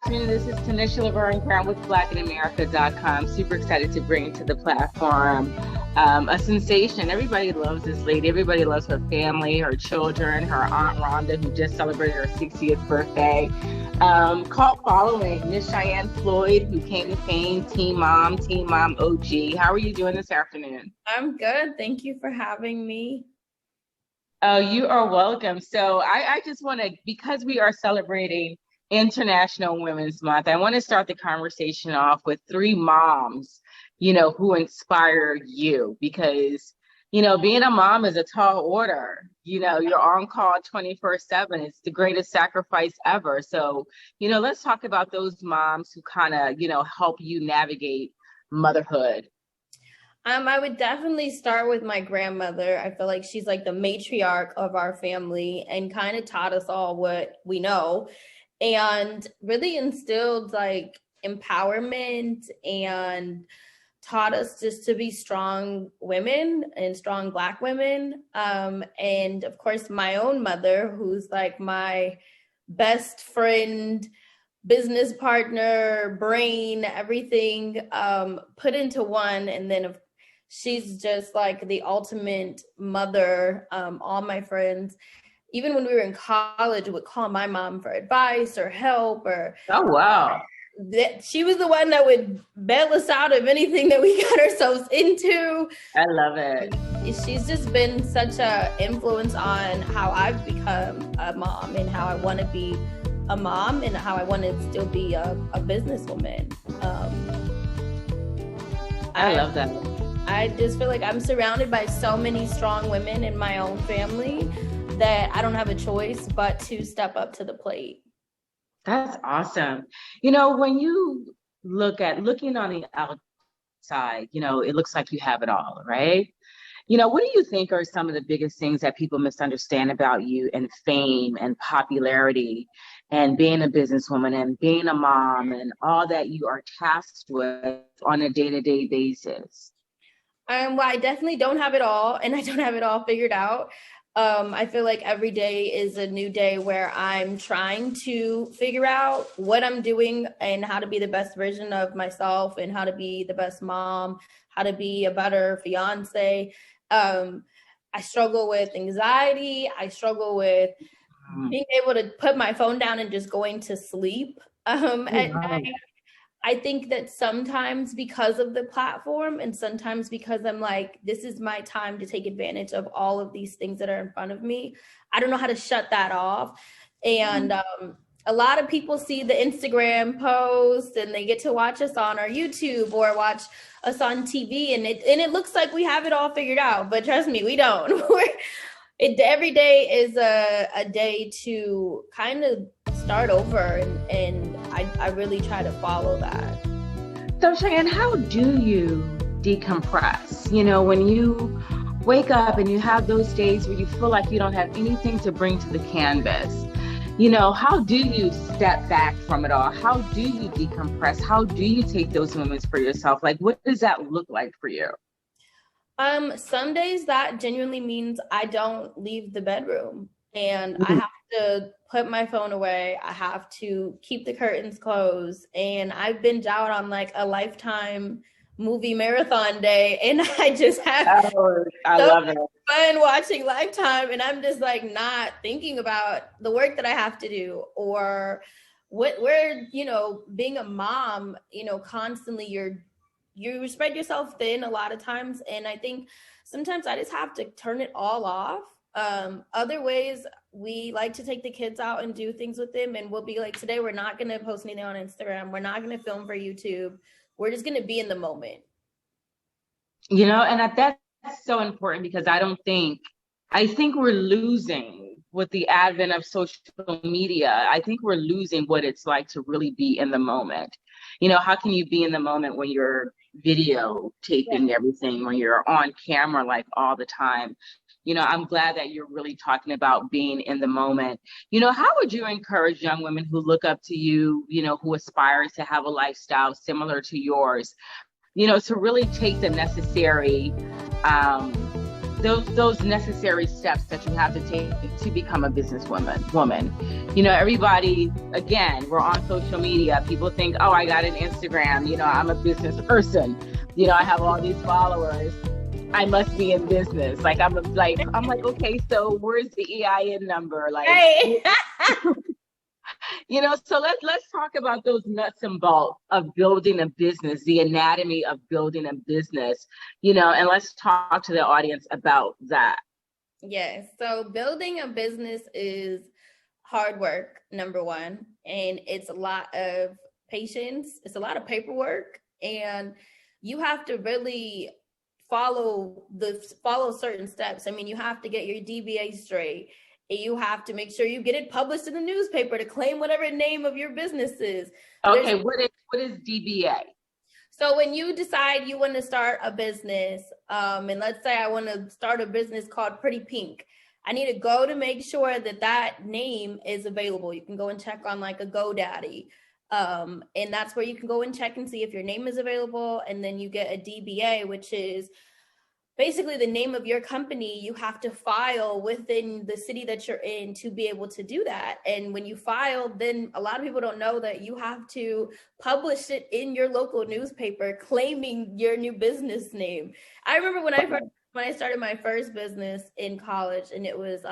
This is Tanisha Laverne Brown with blackinamerica.com. Super excited to bring to the platform a sensation. Everybody loves this lady. Everybody loves her family, her children, her Aunt Rhonda, who just celebrated her 60th birthday. Cult following, Miss Cheyenne Floyd, who came to fame, Teen Mom OG. How are you doing this afternoon? I'm good. Thank you for having me. Oh, you are welcome. So I just want to, because we are celebrating International Women's Month, I want to start the conversation off with three moms, who inspire you because, being a mom is a tall order. You're on call 24/7. It's the greatest sacrifice ever. So, let's talk about those moms who kind of, help you navigate motherhood. I would definitely start with my grandmother. I feel like she's like the matriarch of our family and kind of taught us all what we know and really instilled like empowerment and taught us just to be strong women and strong Black women. And of course, my own mother, who's like my best friend, business partner, brain, everything put into one. And then she's just like the ultimate mother. All my friends, even when we were in college, would call my mom for advice or help or. Oh, wow. She was the one that would bail us out of anything that we got ourselves into. I love it. She's just been such an influence on how I've become a mom and how I want to be a mom and how I want to still be a businesswoman. I love that. I just feel like I'm surrounded by so many strong women in my own family that I don't have a choice but to step up to the plate. That's awesome. When you looking on the outside, it looks like you have it all, right? What do you think are some of the biggest things that people misunderstand about you and fame and popularity and being a businesswoman and being a mom and all that you are tasked with on a day-to-day basis? Well, I definitely don't have it all, and I don't have it all figured out. I feel like every day is a new day where I'm trying to figure out what I'm doing and how to be the best version of myself and how to be the best mom, how to be a better fiance. I struggle with anxiety. I struggle with being able to put my phone down and just going to sleep at night. I think that sometimes because of the platform and sometimes because I'm like, this is my time to take advantage of all of these things that are in front of me, I don't know how to shut that off. And a lot of people see the Instagram posts and they get to watch us on our YouTube or watch us on TV and it looks like we have it all figured out, but trust me, we don't. Every day is a day to kind of start over and I really try to follow that. So Cheyenne, how do you decompress? When you wake up and you have those days where you feel like you don't have anything to bring to the canvas, how do you step back from it all? How do you decompress? How do you take those moments for yourself? Like, what does that look like for you? Some days that genuinely means I don't leave the bedroom and I have to put my phone away. I have to keep the curtains closed. And I've binge out on like a Lifetime movie marathon day. And I just have love it. Fun watching Lifetime. And I'm just like not thinking about the work that I have to do or where, being a mom, constantly you spread yourself thin a lot of times. And I think sometimes I just have to turn it all off. Other ways we like to take the kids out and do things with them. And we'll be like, today, we're not going to post anything on Instagram. We're not going to film for YouTube. We're just going to be in the moment. And that's so important because I think we're losing with the advent of social media. I think we're losing what it's like to really be in the moment. How can you be in the moment when you're videotaping everything, when you're on camera like all the time? I'm glad that you're really talking about being in the moment. How would you encourage young women who look up to you, who aspire to have a lifestyle similar to yours, to really take the necessary those necessary steps that you have to take to become a woman. You know, everybody, again, we're on social media. People think, oh, I got an Instagram, you know, I'm a business person. You know, I have all these followers. I must be in business. Like I'm like, okay, so where's the EIN number? Like, Hey. you know, so let's talk about those nuts and bolts of building a business, the anatomy of building a business, you know, and let's talk to the audience about that. Yes. So building a business is hard work, number one, and it's a lot of patience. It's a lot of paperwork, and you have to really follow certain steps. I mean, you have to get your DBA straight. You have to make sure you get it published in the newspaper to claim whatever name of your business is. Okay, what is DBA? So when you decide you want to start a business, and let's say I want to start a business called Pretty Pink, I need to go to make sure that that name is available. You can go and check on like a GoDaddy. And that's where you can go and check and see if your name is available. And then you get a DBA, which is basically the name of your company. You have to file within the city that you're in to be able to do that. And when you file, then a lot of people don't know that you have to publish it in your local newspaper claiming your new business name. I remember when I started my first business in college, and it was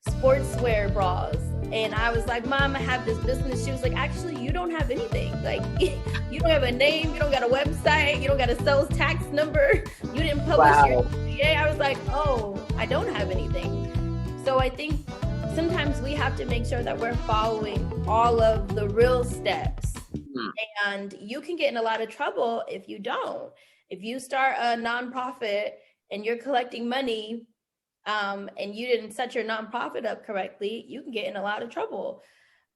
sportswear bras. And I was like, Mom, I have this business. She was like, actually, you don't have anything. Like, you don't have a name. You don't got a website. You don't got a sales tax number. You didn't publish your DBA. I was like, oh, I don't have anything. So I think sometimes we have to make sure that we're following all of the real steps. Mm-hmm. And you can get in a lot of trouble if you don't. If you start a nonprofit and you're collecting money, and you didn't set your nonprofit up correctly, you can get in a lot of trouble.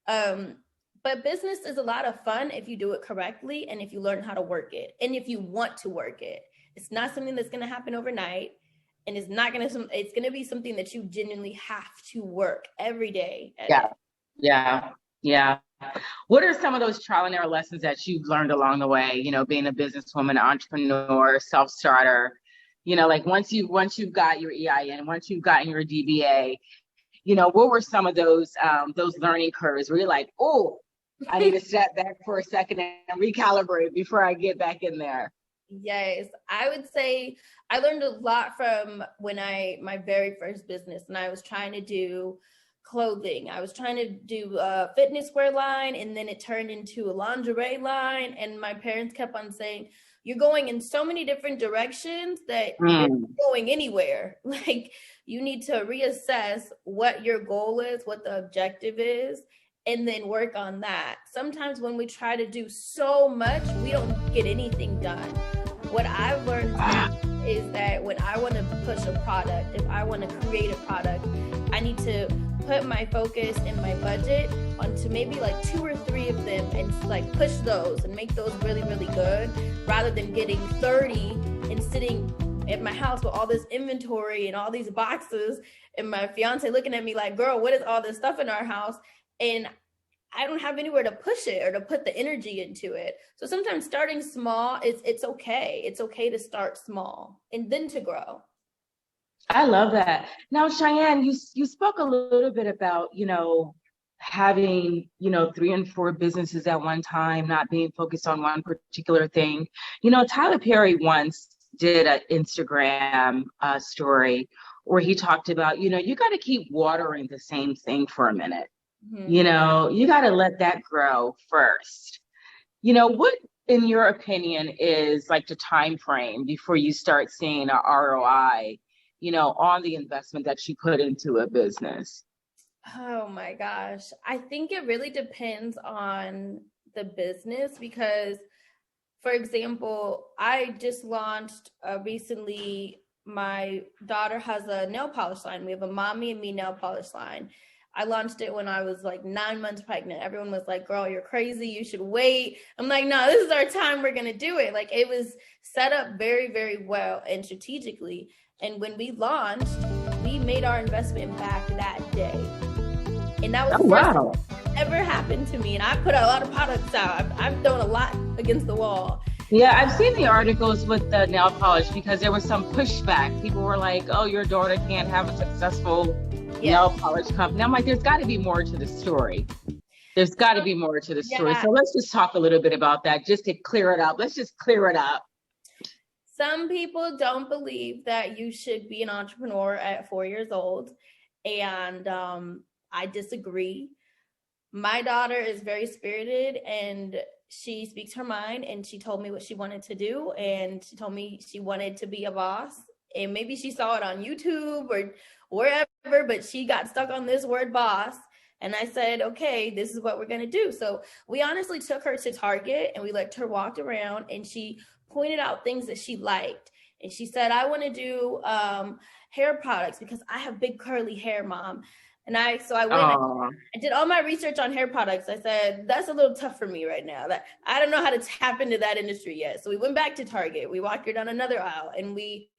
But business is a lot of fun if you do it correctly and if you learn how to work it and if you want to work it. It's not something that's going to happen overnight, and it's going to be something that you genuinely have to work every day. Yeah. What are some of those trial and error lessons that you've learned along the way, you know, being a businesswoman, entrepreneur, self-starter? You know, like once you've got your EIN, once you've gotten your DBA, you know, what were some of those learning curves where you're like, oh, I need to step back for a second and recalibrate before I get back in there? Yes, I would say I learned a lot from my very first business, and I was trying to do clothing. I was trying to do a fitness wear line, and then it turned into a lingerie line. And my parents kept on saying, you're going in so many different directions that you're not going anywhere. Like, you need to reassess what your goal is, what the objective is, and then work on that. Sometimes when we try to do so much, we don't get anything done. What I've learned is that when I want to push a product, if I want to create a product, I need to put my focus and my budget onto maybe like 2 or 3 of them and like push those and make those really, really good, rather than getting 30 and sitting at my house with all this inventory and all these boxes, and my fiance looking at me like, girl, what is all this stuff in our house? And I don't have anywhere to push it or to put the energy into it. So sometimes starting small, it's okay. It's okay to start small and then to grow. I love that. Now, Cheyenne, you spoke a little bit about, you know, having, you know, 3 and 4 businesses at one time, not being focused on one particular thing. You know, Tyler Perry once did an Instagram story where he talked about, you know, you got to keep watering the same thing for a minute. Mm-hmm. You know, you got to let that grow first. You know, what, in your opinion, is like the time frame before you start seeing a ROI, you know, on the investment that you put into a business? Oh my gosh. I think it really depends on the business because, for example, I just launched recently, my daughter has a nail polish line. We have a Mommy and Me nail polish line. I launched it when I was like 9 months pregnant. Everyone was like, girl, you're crazy. You should wait. I'm like, no, this is our time. We're going to do it. Like, it was set up very, very well and strategically. And when we launched, we made our investment back that day. And that was the first time that ever happened to me. And I put a lot of products out. I've thrown a lot against the wall. Yeah, I've seen the articles with the nail polish because there was some pushback. People were like, "Oh, your daughter can't have a successful Yes. nail polish company." I'm like, "There's got to be more to the story. There's got to be more to the story." Yeah. So let's just talk a little bit about that, just to clear it up. Let's just clear it up. Some people don't believe that you should be an entrepreneur at 4 years old. And I disagree. My daughter is very spirited and she speaks her mind, and she told me what she wanted to do, and she told me she wanted to be a boss. And maybe she saw it on YouTube or wherever, but she got stuck on this word boss. And I said, okay, this is what we're going to do. So we honestly took her to Target and we let her walk around, and she pointed out things that she liked. And she said, I want to do hair products because I have big curly hair, Mom. And so I went, I did all my research on hair products. I said, that's a little tough for me right now. That I don't know how to tap into that industry yet. So we went back to Target. We walked her down another aisle, and we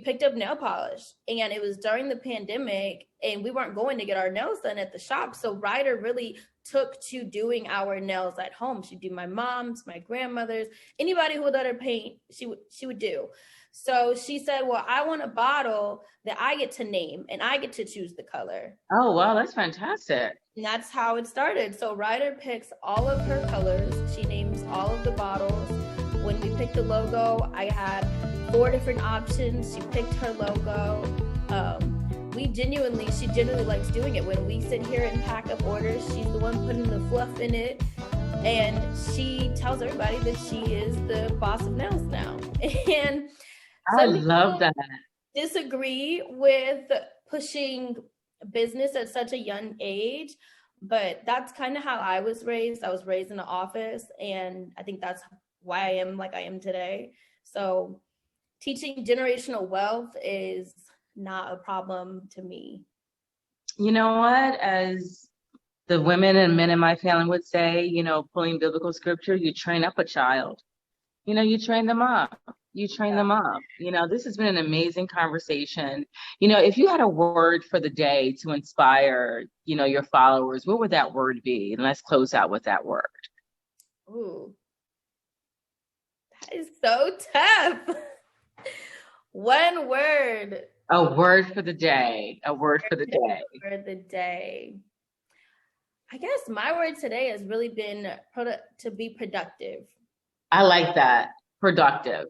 picked up nail polish. And it was during the pandemic, and we weren't going to get our nails done at the shop. So Ryder really took to doing our nails at home. She'd do my mom's, my grandmother's, anybody who would let her paint, she would do. So she said, well, I want a bottle that I get to name and I get to choose the color. Oh, wow, that's fantastic. And that's how it started. So Ryder picks all of her colors. She names all of the bottles. When we picked the logo, I had 4 different options. She picked her logo. She genuinely likes doing it. When we sit here and pack up orders, she's the one putting the fluff in it. And she tells everybody that she is the boss of nails now. And I love that. Disagree with pushing business at such a young age, but that's kind of how I was raised. I was raised in an office, and I think that's why I am like I am today. So teaching generational wealth is not a problem to me. You know what? As the women and men in my family would say, pulling biblical scripture, you train up a child. You train them up. You train them up. This has been an amazing conversation. If you had a word for the day to inspire, your followers, what would that word be? And let's close out with that word. Ooh, that is so tough. One word. A word for the day. A word for the day. For the day. I guess my word today has really been to be productive. I like that. Productive.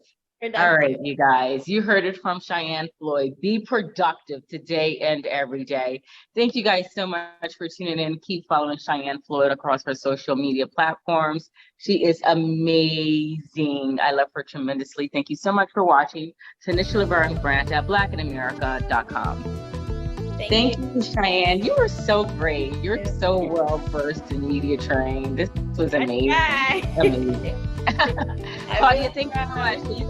All right, you guys, you heard it from Cheyenne Floyd. Be productive today and every day. Thank you guys so much for tuning in. Keep following Cheyenne Floyd across her social media platforms. She is amazing. I love her tremendously. Thank you so much for watching. Tanisha Laverne Grant at blackinamerica.com. Thank you, Cheyenne. You were so great. You're so well versed in media training. This was amazing. Amazing. Claudia, thank you so much.